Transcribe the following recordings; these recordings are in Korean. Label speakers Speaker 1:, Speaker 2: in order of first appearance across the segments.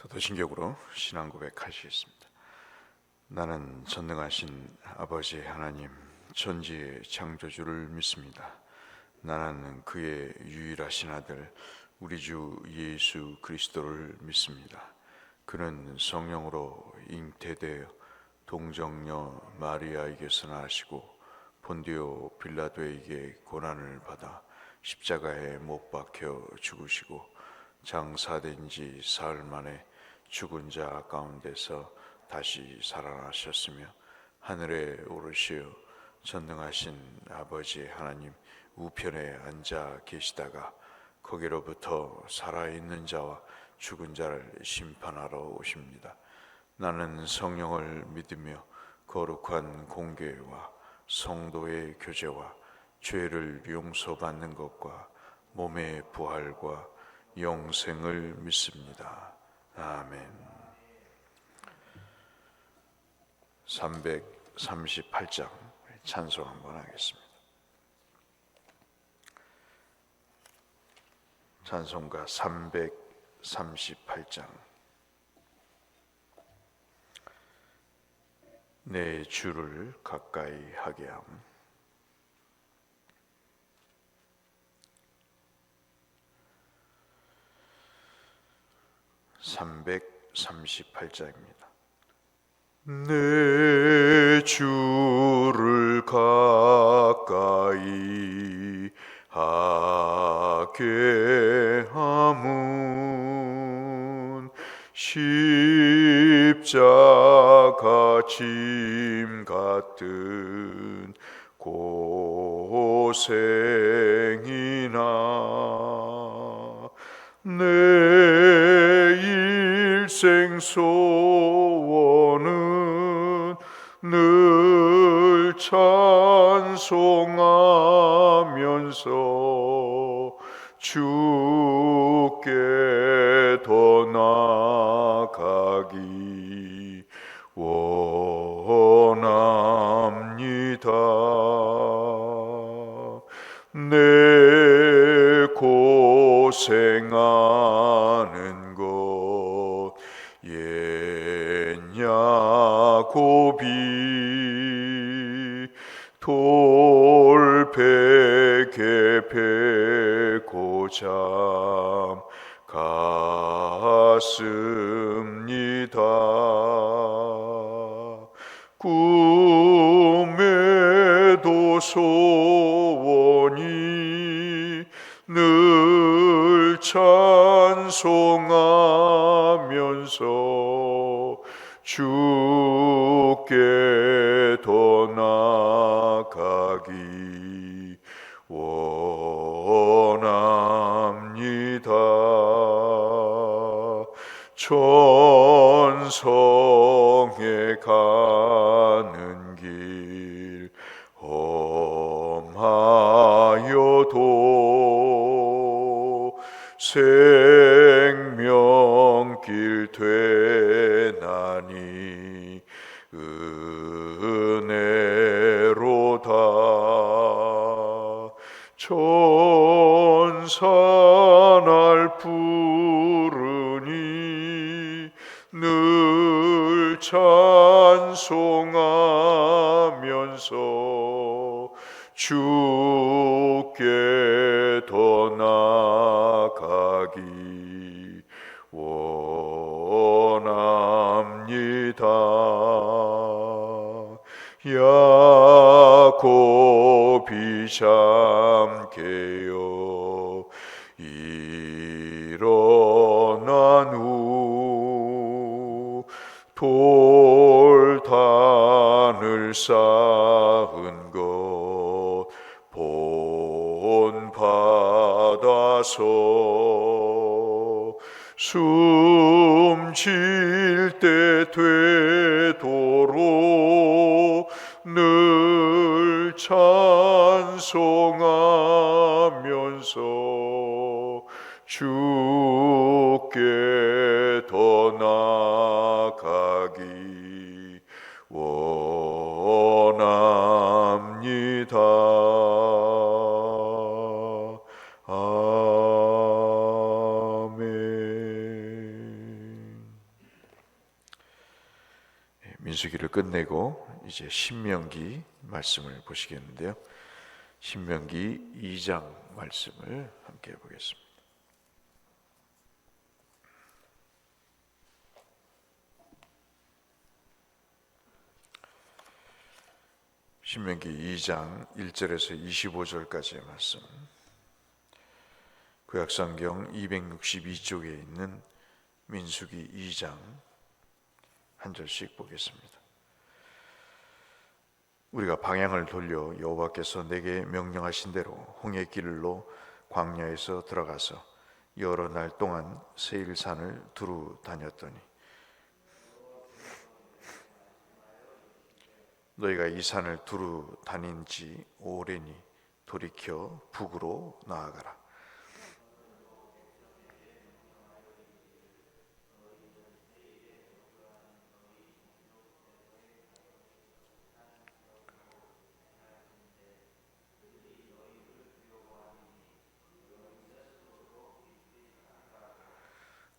Speaker 1: 사도신경으로 신앙 고백하시겠습니다. 나는 전능하신 아버지 하나님 천지의 창조주를 믿습니다. 나는 그의 유일하신 아들 우리 주 예수 그리스도를 믿습니다. 그는 성령으로 잉태되어 동정녀 마리아에게서 나시고 본디오 빌라도에게 고난을 받아 십자가에 못 박혀 죽으시고 장사된 지 사흘 만에 죽은 자 가운데서 다시 살아나셨으며 하늘에 오르시어 전능하신 아버지 하나님 우편에 앉아 계시다가 거기로부터 살아있는 자와 죽은 자를 심판하러 오십니다. 나는 성령을 믿으며 거룩한 공교회와 성도의 교제와 죄를 용서받는 것과 몸의 부활과 영생을 믿습니다. 아멘. 338장 찬송 한번 하겠습니다. 찬송가 338장. 내 주를 가까이 하게 함. (338장입니다) 내 주를 가까이 하게 함은 십자가 짐 같은 고생이나 내 일생 소원은 늘 찬송하면서 주께 더 나아가기 원합니다. 내 고생하는 것 옛 야곱이 돌베개 베고 잠 갔습니다. 꿈에도 소원이 늘 찬송하면서 주께 더 나아가기 원합니다. 천성에 가는 길 험하여도 생명길 되나니 은혜로다. 천사 날 부르니 늘 찬송하면서 주께 더 나아가기 원합니다. 야곱이 잠깨어 일어난 후 돌단을 쌓은 것 본받아서 숨 쉴 때 되도록 늘 찬송하면서 주께 더 나아가기 원합니다. 아멘. 민수기를 끝내고 이제 신명기 말씀을 보시겠는데요. 신명기 2장 말씀을 함께 보겠습니다. 신명기 2장 1절에서 25절까지의 말씀, 구약성경 262쪽에 있는 민수기 2장 한 절씩 보겠습니다. 우리가 방향을 돌려 여호와께서 내게 명령하신 대로 홍해 길로 광야에서 들어가서 여러 날 동안 세일산을 두루 다녔더니 너희가 이 산을 두루 다닌 지 오래니 돌이켜 북으로 나아가라.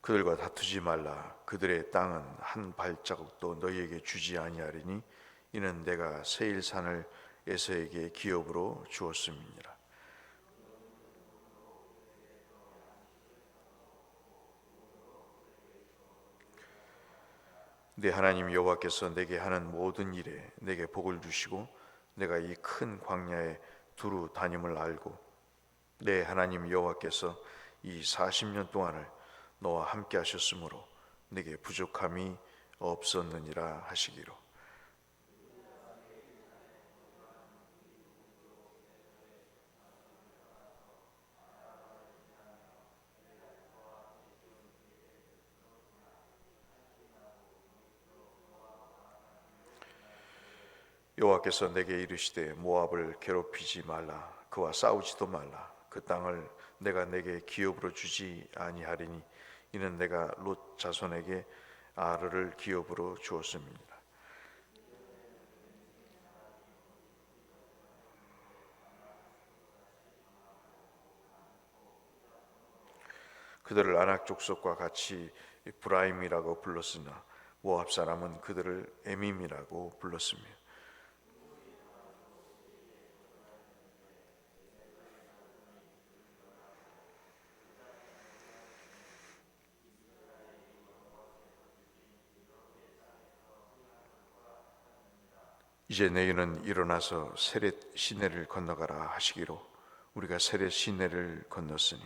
Speaker 1: 그들과 다투지 말라. 그들의 땅은 한 발자국도 너희에게 주지 아니하리니 이는 내가 세일산을 에서에게 기업으로 주었음이니라. 내 하나님 여호와께서 내게 하는 모든 일에 내게 복을 주시고 내가 이 큰 광야에 두루 다님을 알고 내 하나님 여호와께서 이 40년 동안을 너와 함께 하셨으므로 내게 부족함이 없었느니라 하시기로. 여호와께서 내게 이르시되 모압을 괴롭히지 말라. 그와 싸우지도 말라. 그 땅을 내가 내게 기업으로 주지 아니하리니 이는 내가 롯 자손에게 아르를 기업으로 주었음이니라. 그들을 아낙 족속과 같이 브라임이라고 불렀으나 모압 사람은 그들을 에밈이라고 불렀으며 이제 너희는 일어나서 세렛 시내를 건너가라 하시기로 우리가 세렛 시내를 건넜으니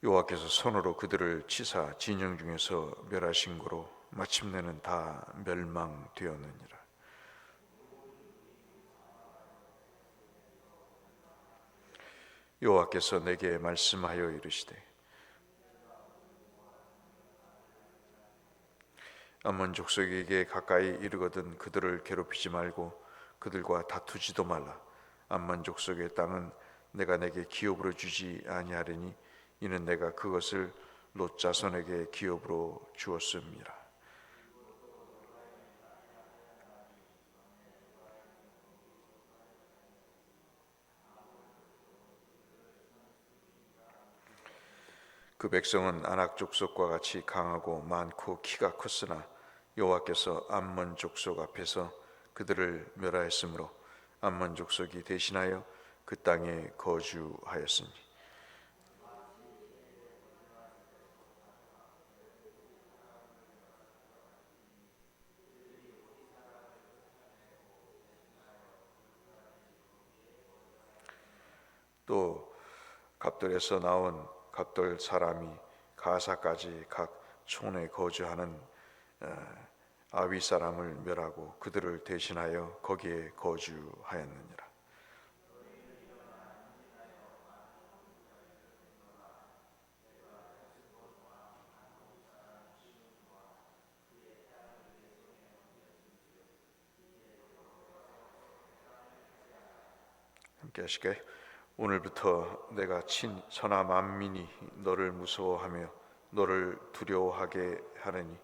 Speaker 1: 여호와께서 손으로 그들을 치사 진영 중에서 멸하신 고로 마침내는 다 멸망되었느니라. 여호와께서 내게 말씀하여 이르시되 암몬 족속에게 가까이 이르거든 그들을 괴롭히지 말고 그들과 다투지도 말라. 암몬 족속의 땅은 내가 내게 기업으로 주지 아니하리니 이는 내가 그것을 롯 자손에게 기업으로 주었음이라. 그 백성은 아낙 족속과 같이 강하고 많고 키가 컸으나 여호와께서 암몬 족속 앞에서 그들을 멸하였으므로 암몬 족속이 대신하여 그 땅에 거주하였으니 또 갑돌에서 나온 갑돌 사람이 가사까지 각 촌에 거주하는 아위 사람을 멸하고 그들을 대신하여 거기에 거주하였느니라. 함께 하실까요? 오늘부터 내가 친 천하 만민이 너를 무서워하며 너를 두려워하게 하느니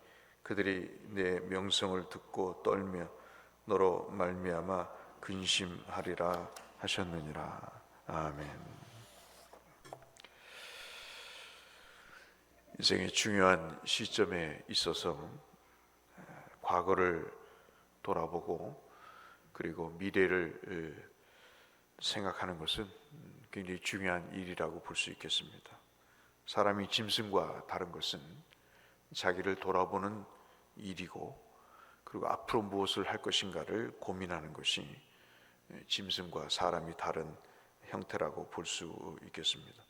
Speaker 1: 그들이 내 명성을 듣고 떨며 너로 말미암아 근심하리라 하셨느니라. 아멘. 인생의 중요한 시점에 있어서 과거를 돌아보고 그리고 미래를 생각하는 것은 굉장히 중요한 일이라고 볼 수 있겠습니다. 사람이 짐승과 다른 것은 자기를 돌아보는 일이고 그리고 앞으로 무엇을 할 것인가를 고민하는 것이 짐승과 사람이 다른 형태라고 볼 수 있겠습니다.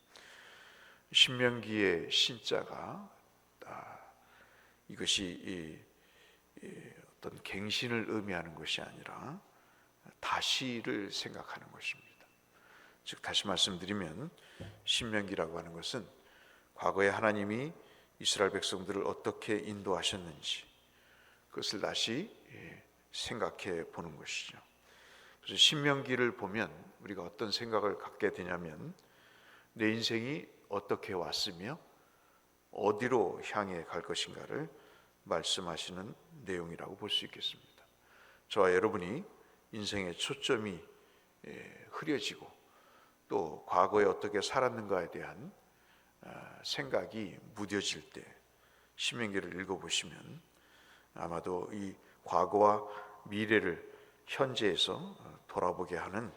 Speaker 1: 신명기의 신자가 이것이 어떤 갱신을 의미하는 것이 아니라 다시를 생각하는 것입니다. 즉 다시 말씀드리면 신명기라고 하는 것은 과거에 하나님이 이스라엘 백성들을 어떻게 인도하셨는지 그것을 다시 생각해 보는 것이죠. 그래서 신명기를 보면 우리가 어떤 생각을 갖게 되냐면 내 인생이 어떻게 왔으며 어디로 향해 갈 것인가를 말씀하시는 내용이라고 볼 수 있겠습니다. 저와 여러분이 인생의 초점이 흐려지고 또 과거에 어떻게 살았는가에 대한 생각이 무뎌질 때 신명기를 읽어보시면 아마도 이 과거와 미래를 현재에서 돌아보게 하는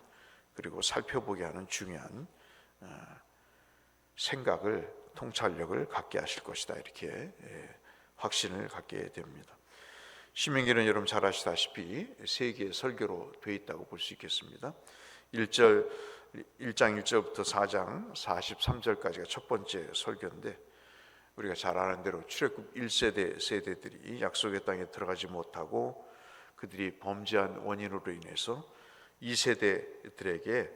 Speaker 1: 그리고 살펴보게 하는 중요한 생각을 통찰력을 갖게 하실 것이다 이렇게 확신을 갖게 됩니다. 신명기는 여러분 잘 아시다시피 세 개의 설교로 되어 있다고 볼 수 있겠습니다. 1장 1절부터 4장 43절까지가 첫 번째 설교인데 우리가 잘 아는 대로 출애굽 1세대 세대들이 약속의 땅에 들어가지 못하고 그들이 범죄한 원인으로 인해서 2세대들에게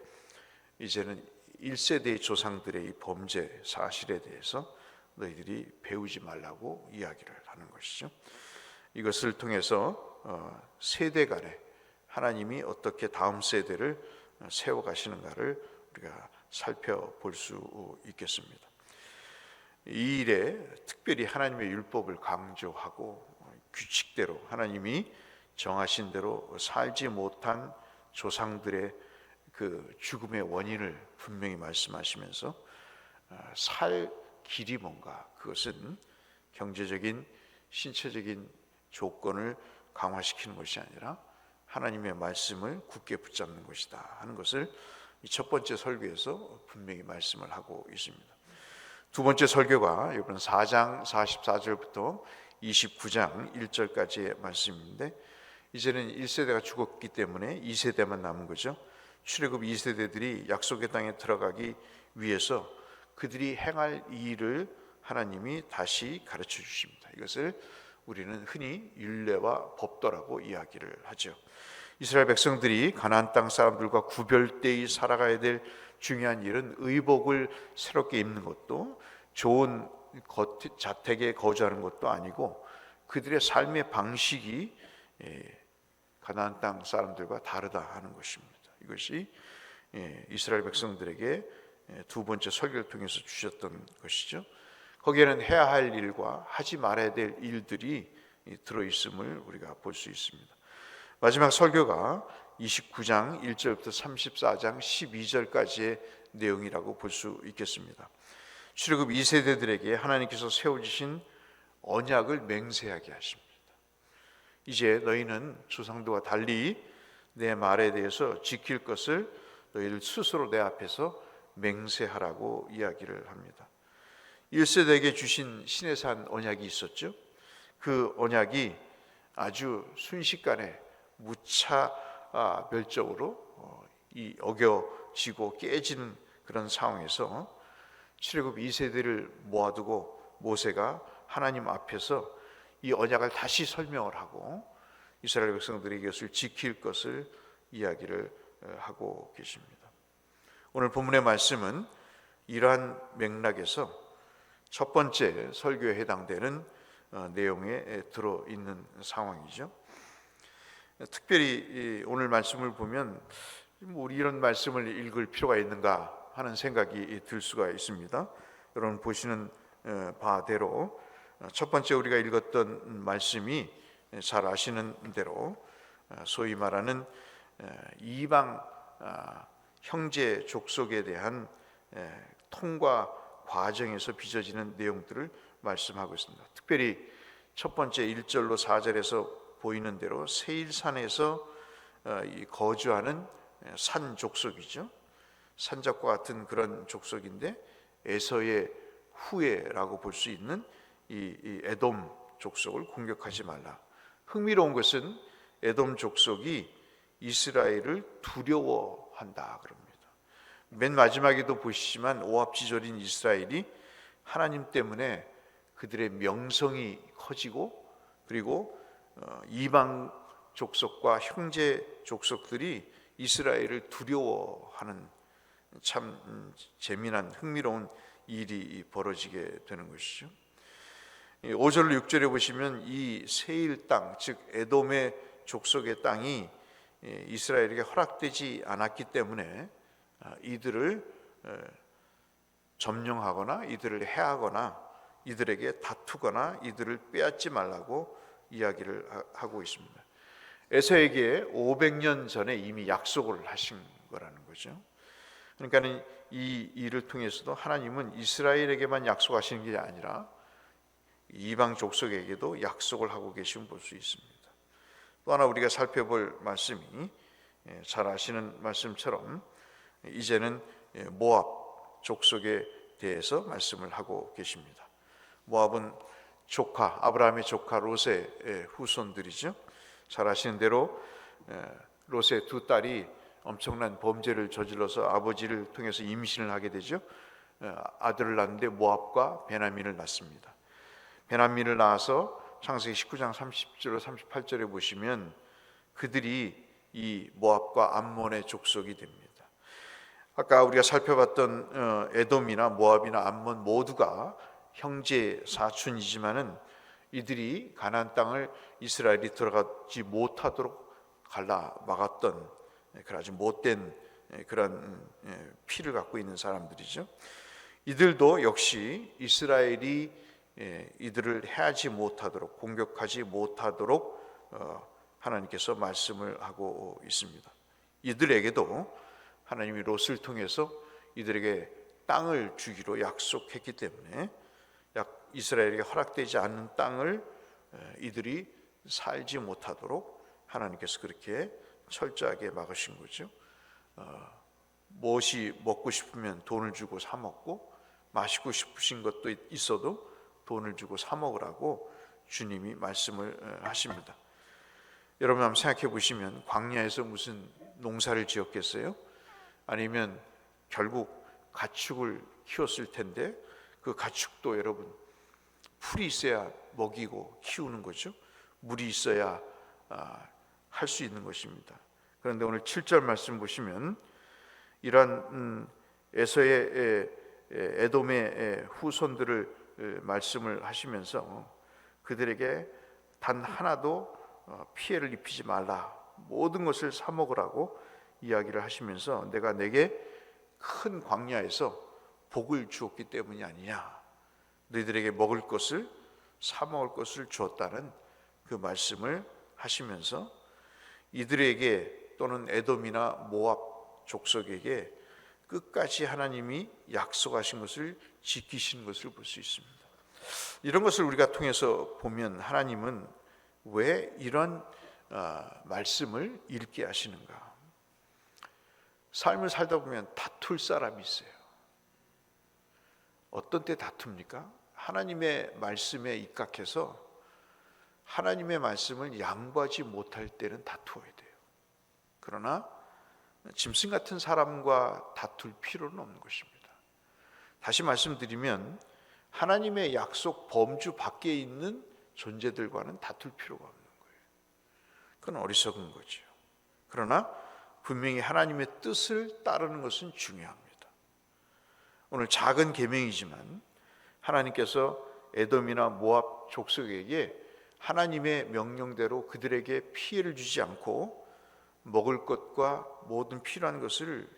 Speaker 1: 이제는 1세대의 조상들의 이 범죄 사실에 대해서 너희들이 배우지 말라고 이야기를 하는 것이죠. 이것을 통해서 세대 간에 하나님이 어떻게 다음 세대를 세워가시는가를 우리가 살펴볼 수 있겠습니다. 이 일에 특별히 하나님의 율법을 강조하고 규칙대로 하나님이 정하신 대로 살지 못한 조상들의 그 죽음의 원인을 분명히 말씀하시면서 살 길이 뭔가 그것은 경제적인 신체적인 조건을 강화시키는 것이 아니라 하나님의 말씀을 굳게 붙잡는 것이다 하는 것을 이 첫 번째 설교에서 분명히 말씀을 하고 있습니다. 두 번째 설교가 이번 4장 44절부터 29장 1절까지의 말씀인데 이제는 1세대가 죽었기 때문에 2세대만 남은 거죠. 출애굽 2세대들이 약속의 땅에 들어가기 위해서 그들이 행할 일을 하나님이 다시 가르쳐 주십니다. 이것을 우리는 흔히 율례와 법도라고 이야기를 하죠. 이스라엘 백성들이 가나안 땅 사람들과 구별되이 살아가야 될 중요한 일은 의복을 새롭게 입는 것도 좋은 자택에 거주하는 것도 아니고 그들의 삶의 방식이 가나안 땅 사람들과 다르다 하는 것입니다. 이것이 이스라엘 백성들에게 두 번째 설교를 통해서 주셨던 것이죠. 거기에는 해야 할 일과 하지 말아야 될 일들이 들어있음을 우리가 볼 수 있습니다. 마지막 설교가 29장 1절부터 34장 12절까지의 내용이라고 볼 수 있겠습니다. 출애굽 2세대들에게 하나님께서 세워주신 언약을 맹세하게 하십니다. 이제 너희는 조상들과 달리 내 말에 대해서 지킬 것을 너희들 스스로 내 앞에서 맹세하라고 이야기를 합니다. 1세대에게 주신 시내산 언약이 있었죠. 그 언약이 아주 순식간에 무차별적으로 어겨지고 깨지는 그런 상황에서 출애굽 2세대를 모아두고 모세가 하나님 앞에서 이 언약을 다시 설명을 하고 이스라엘 백성들이 이것을 지킬 것을 이야기를 하고 계십니다. 오늘 본문의 말씀은 이러한 맥락에서 첫 번째 설교에 해당되는 내용에 들어있는 상황이죠. 특별히 오늘 말씀을 보면 우리 이런 말씀을 읽을 필요가 있는가 하는 생각이 들 수가 있습니다. 여러분 보시는 바대로 첫 번째 우리가 읽었던 말씀이 잘 아시는 대로 소위 말하는 이방 형제 족속에 대한 통과 과정에서 빚어지는 내용들을 말씀하고 있습니다. 특별히 첫 번째 1절로 4절에서 보이는 대로 세일산에서 거주하는 산 족속이죠. 산적과 같은 그런 족속인데 에서의 후예라고 볼 수 있는 이 에돔 족속을 공격하지 말라. 흥미로운 것은 에돔 족속이 이스라엘을 두려워한다 그럽니다. 맨 마지막에도 보시지만 오합지졸인 이스라엘이 하나님 때문에 그들의 명성이 커지고 그리고 이방 족속과 형제 족속들이 이스라엘을 두려워하는 참 재미난 흥미로운 일이 벌어지게 되는 것이죠. 5절로 6절에 보시면 이 세일 땅, 즉 에돔의 족속의 땅이 이스라엘에게 허락되지 않았기 때문에 이들을 점령하거나 이들을 해하거나 이들에게 다투거나 이들을 빼앗지 말라고 이야기를 하고 있습니다. 에서에게 500년 전에 이미 약속을 하신 거라는 거죠. 그러니까 이 일을 통해서도 하나님은 이스라엘에게만 약속하시는 게 아니라 이방 족속에게도 약속을 하고 계심을 볼 수 있습니다. 또 하나 우리가 살펴볼 말씀이 잘 아시는 말씀처럼 이제는 모압 족속에 대해서 말씀을 하고 계십니다. 모압은 조카, 아브라함의 조카 롯의 후손들이죠. 잘 아시는 대로 롯의 두 딸이 엄청난 범죄를 저질러서 아버지를 통해서 임신을 하게 되죠. 아들을 낳는데 모압과 베냐민을 낳습니다. 베냐민을 낳아서 창세기 19장 30절 38절에 보시면 그들이 이 모압과 암몬의 족속이 됩니다. 아까 우리가 살펴봤던 에돔이나 모압이나 암몬 모두가 형제 사촌이지만은 이들이 가나안 땅을 이스라엘이 들어가지 못하도록 갈라 막았던 아주 못된 그런 피를 갖고 있는 사람들이죠. 이들도 역시 이스라엘이 이들을 해하지 못하도록 공격하지 못하도록 하나님께서 말씀을 하고 있습니다. 이들에게도 하나님이 롯을 통해서 이들에게 땅을 주기로 약속했기 때문에 이스라엘에게 허락되지 않는 땅을 이들이 살지 못하도록 하나님께서 그렇게 철저하게 막으신 거죠. 무엇이 먹고 싶으면 돈을 주고 사 먹고 마시고 싶으신 것도 있어도 돈을 주고 사 먹으라고 주님이 말씀을 하십니다. 여러분 한번 생각해 보시면 광야에서 무슨 농사를 지었겠어요? 아니면 결국 가축을 키웠을 텐데 그 가축도 여러분 풀이 있어야 먹이고 키우는 거죠. 물이 있어야 할 수 있는 것입니다. 그런데 오늘 7절 말씀 보시면 이런 에서의 에돔의 후손들을 말씀을 하시면서 그들에게 단 하나도 피해를 입히지 말라, 모든 것을 사 먹으라고 이야기를 하시면서 내가 내게 큰 광야에서 복을 주었기 때문이 아니냐, 너희들에게 먹을 것을 사 먹을 것을 주었다는 그 말씀을 하시면서 이들에게 또는 에돔이나 모압 족속에게 끝까지 하나님이 약속하신 것을 지키신 것을 볼 수 있습니다. 이런 것을 우리가 통해서 보면 하나님은 왜 이런 말씀을 읽게 하시는가? 삶을 살다 보면 다툴 사람이 있어요. 어떤 때 다툽니까? 하나님의 말씀에 입각해서 하나님의 말씀을 양보하지 못할 때는 다투어야 돼요. 그러나 짐승 같은 사람과 다툴 필요는 없는 것입니다. 다시 말씀드리면 하나님의 약속 범주 밖에 있는 존재들과는 다툴 필요가 없는 거예요. 그건 어리석은 거죠. 그러나 분명히 하나님의 뜻을 따르는 것은 중요합니다. 오늘 작은 계명이지만 하나님께서 에돔이나 모압 족속에게 하나님의 명령대로 그들에게 피해를 주지 않고 먹을 것과 모든 필요한 것을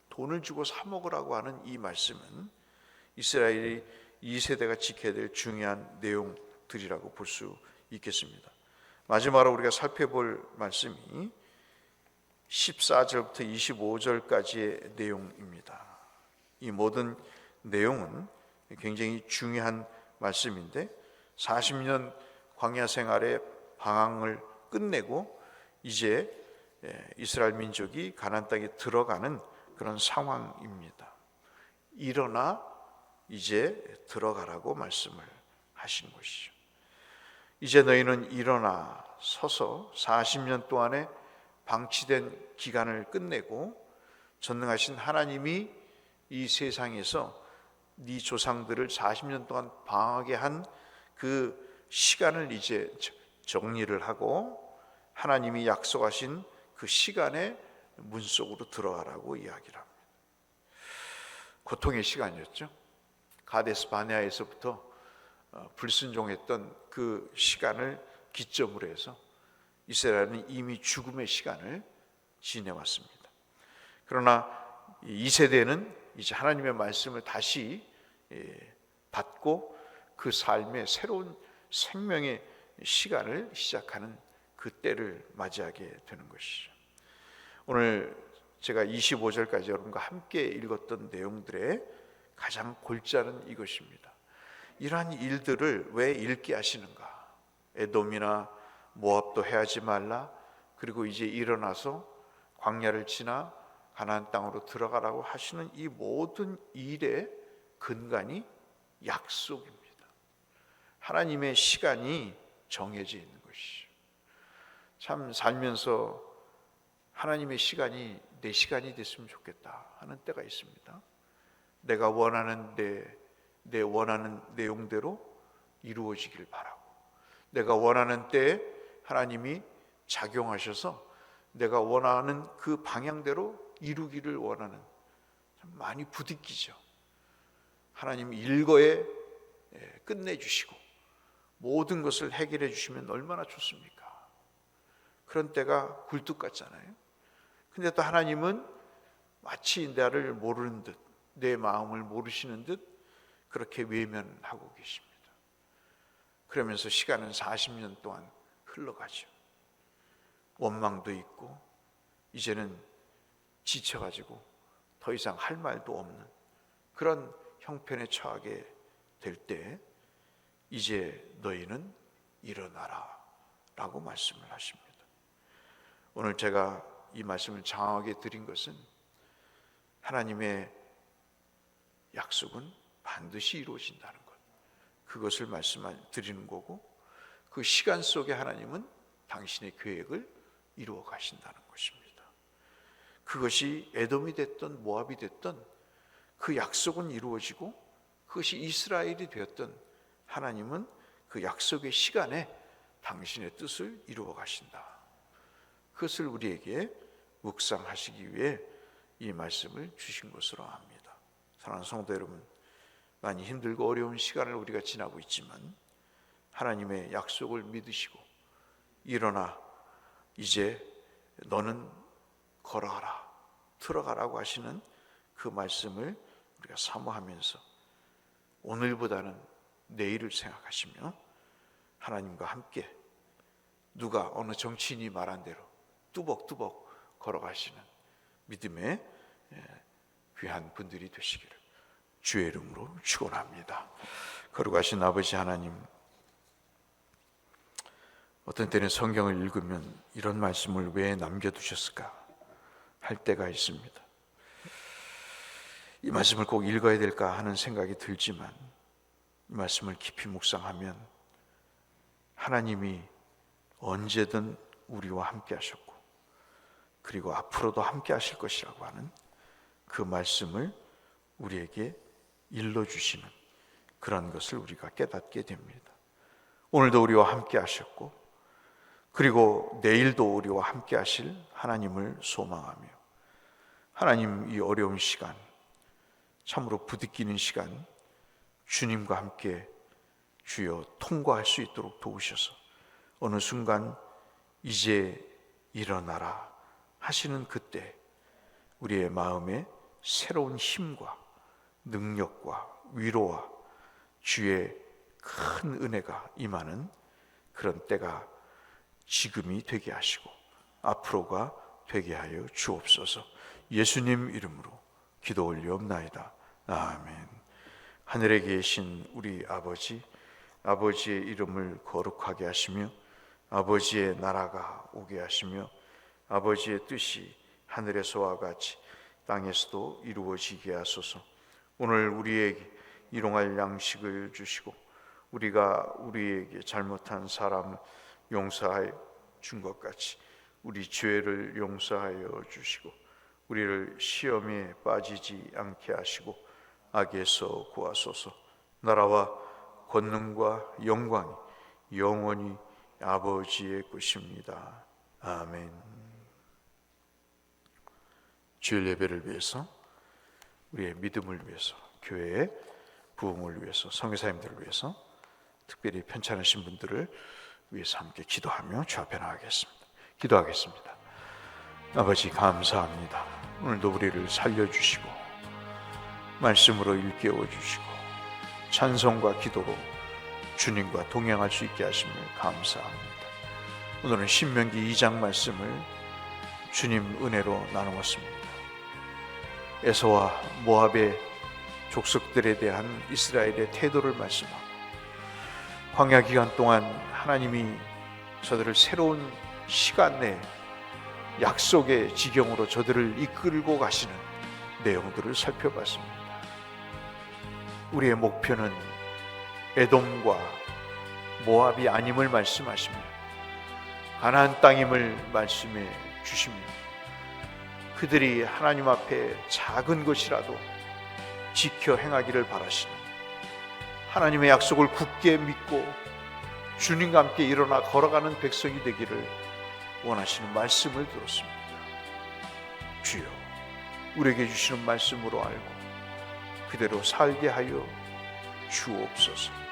Speaker 1: 돈을 주고 사 먹으라고 하는 이 말씀은 이스라엘이 이 세대가 지켜야 될 중요한 내용 드리라고 볼 수 있겠습니다. 마지막으로 우리가 살펴볼 말씀이 14절부터 25절까지의 내용입니다. 이 모든 내용은 굉장히 중요한 말씀인데 40년 광야 생활의 방황을 끝내고 이제 이스라엘 민족이 가나안 땅에 들어가는 그런 상황입니다. 일어나 이제 들어가라고 말씀을 하신 것이죠. 이제 너희는 일어나 서서 40년 동안의 방치된 기간을 끝내고 전능하신 하나님이 이 세상에서 네 조상들을 40년 동안 방황하게 한 그 시간을 이제 정리를 하고 하나님이 약속하신 그 시간의 문 속으로 들어가라고 이야기를 합니다. 고통의 시간이었죠. 가데스 바네아에서부터 불순종했던 그 시간을 기점으로 해서 이스라엘은 이미 죽음의 시간을 지내왔습니다. 그러나 이 세대는 이제 하나님의 말씀을 다시 받고 그 삶의 새로운 생명의 시간을 시작하는 그 때를 맞이하게 되는 것이죠. 오늘 제가 25절까지 여러분과 함께 읽었던 내용들의 가장 골자는 이것입니다. 이러한 일들을 왜 읽게 하시는가? 에돔이나 모압도 해하지 말라. 그리고 이제 일어나서 광야를 지나 가나안 땅으로 들어가라고 하시는 이 모든 일의 근간이 약속입니다. 하나님의 시간이 정해져 있는 것이죠. 참 살면서 하나님의 시간이 내 시간이 됐으면 좋겠다 하는 때가 있습니다. 내가 원하는 내 원하는 내용대로 이루어지길 바라고, 내가 원하는 때에 하나님이 작용하셔서 내가 원하는 그 방향대로 이루기를 원하는, 참 많이 부딪히죠. 하나님 일거에 끝내주시고 모든 것을 해결해 주시면 얼마나 좋습니까? 그런 때가 굴뚝 같잖아요. 근데 또 하나님은 마치 나를 모르는 듯, 내 마음을 모르시는 듯 그렇게 외면하고 계십니다. 그러면서 시간은 40년 동안 흘러가죠. 원망도 있고 이제는 지쳐가지고 더 이상 할 말도 없는 그런 형편에 처하게 될 때 이제 너희는 일어나라 라고 말씀을 하십니다. 오늘 제가 이 말씀을 장하게 드린 것은 하나님의 약속은 반드시 이루어진다는 것, 그것을 말씀드리는 거고, 그 시간 속에 하나님은 당신의 계획을 이루어 가신다는 것입니다. 그것이 에돔이 됐던 모압이 됐던 그 약속은 이루어지고, 그것이 이스라엘이 되었던 하나님은 그 약속의 시간에 당신의 뜻을 이루어 가신다. 그것을 우리에게 묵상하시기 위해 이 말씀을 주신 것으로 압니다. 사랑하는 성도 여러분, 많이 힘들고 어려운 시간을 우리가 지나고 있지만 하나님의 약속을 믿으시고 일어나 이제 너는 걸어가라, 들어가라고 하시는 그 말씀을 우리가 사모하면서 오늘보다는 내일을 생각하시며 하나님과 함께 누가 어느 정치인이 말한 대로 뚜벅뚜벅 걸어가시는 믿음의 귀한 분들이 되시기를 주의 이름으로 축원합니다. 거룩하신 아버지 하나님, 어떤 때는 성경을 읽으면 이런 말씀을 왜 남겨두셨을까 할 때가 있습니다. 이 말씀을 꼭 읽어야 될까 하는 생각이 들지만 이 말씀을 깊이 묵상하면 하나님이 언제든 우리와 함께 하셨고 그리고 앞으로도 함께 하실 것이라고 하는 그 말씀을 우리에게 일러주시는 그런 것을 우리가 깨닫게 됩니다. 오늘도 우리와 함께 하셨고 그리고 내일도 우리와 함께 하실 하나님을 소망하며 하나님, 이 어려운 시간, 참으로 부딪히는 시간 주님과 함께 주여 통과할 수 있도록 도우셔서 어느 순간 이제 일어나라 하시는 그때 우리의 마음에 새로운 힘과 능력과 위로와 주의 큰 은혜가 임하는 그런 때가 지금이 되게 하시고 앞으로가 되게 하여 주옵소서. 예수님 이름으로 기도 올리옵나이다. 아멘. 하늘에 계신 우리 아버지, 아버지의 이름을 거룩하게 하시며 아버지의 나라가 오게 하시며 아버지의 뜻이 하늘에서와 같이 땅에서도 이루어지게 하소서. 오늘 우리에게 일용할 양식을 주시고 우리가 우리에게 잘못한 사람을 용서하여 준 것 같이 우리 죄를 용서하여 주시고 우리를 시험에 빠지지 않게 하시고 악에서 구하소서. 나라와 권능과 영광이 영원히 아버지의 것입니다. 아멘. 주일 예배를 위해서, 우리의 믿음을 위해서, 교회의 부흥을 위해서, 선교사님들을 위해서, 특별히 편찮으신 분들을 위해서 함께 기도하며 주 앞에 나가겠습니다. 기도하겠습니다. 아버지 감사합니다. 오늘도 우리를 살려주시고 말씀으로 일깨워 주시고 찬송과 기도로 주님과 동행할 수 있게 하심을 감사합니다. 오늘은 신명기 2장 말씀을 주님 은혜로 나누었습니다. 에서와 모압의 족속들에 대한 이스라엘의 태도를 말씀하고 광야 기간 동안 하나님이 저들을 새로운 시간 내에 약속의 지경으로 저들을 이끌고 가시는 내용들을 살펴봤습니다. 우리의 목표는 에돔과 모압이 아님을 말씀하시며 가나안 땅임을 말씀해 주시며 그들이 하나님 앞에 작은 것이라도 지켜 행하기를 바라시는 하나님의 약속을 굳게 믿고 주님과 함께 일어나 걸어가는 백성이 되기를 원하시는 말씀을 들었습니다. 주여, 우리에게 주시는 말씀으로 알고 그대로 살게 하여 주옵소서.